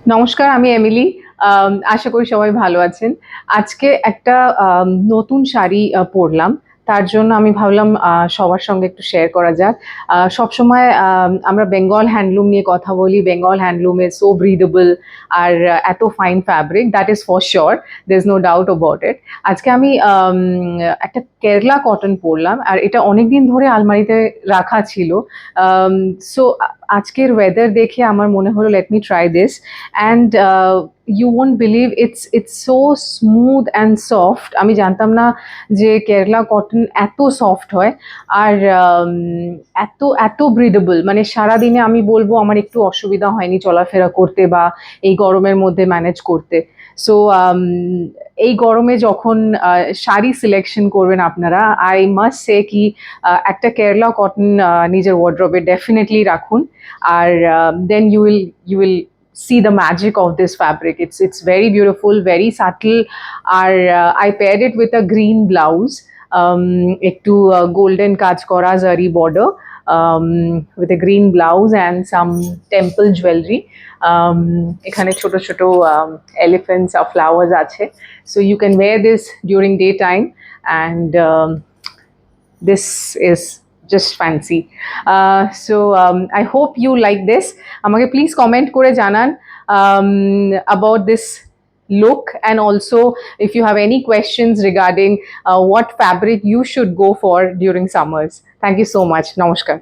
নমস্কার, আমি এমিলি। আশা করি সবাই ভালো আছেন। আজকে একটা নতুন শাড়ি পরলাম। তার জন্য আমি ভাবলাম সবার সঙ্গে একটু শেয়ার করা যাক। সবসময় আমরা বেঙ্গল হ্যান্ডলুম নিয়ে কথা বলি। Bengal handloom is so breathable আর এত fine fabric, that is for sure. There is no doubt about it. আজকে আমি একটা কেরলা কটন পরলাম আর এটা অনেকদিন ধরে আলমারিতে রাখা ছিল। সো আজকের ওয়েদার দেখে আমার মনে হলো let me try this. And you won't believe it's so smooth and soft. আমি জানতাম না যে কেরলা কটন এত সফট হয় আর এত এত ব্রিদেবল। মানে সারাদিনে আমি বলবো আমার একটু অসুবিধা হয়নি চলাফেরা করতে বা এই গরমের মধ্যে ম্যানেজ করতে। সো এই গরমে যখন শাড়ি সিলেকশন করবেন আপনারা, আই মাস্ট সে কি একটা কেরলা কটন নিজের ওয়ার্ড্রবে ডেফিনেটলি রাখুন। আর then you will see the magic of this fabric. It's very beautiful, very subtle. আর I paired it with a green blouse, একটু golden কাজ করা zari border, with a green blouse and some temple jewelry. এখানে ছোট ছোট elephants or flowers আছে, so you can wear this during daytime and this is just fancy. So I hope you like this. আমাকে please comment করে জানান about this look, and also if you have any questions regarding what fabric you should go for during summers. Thank you so much. Namaskar.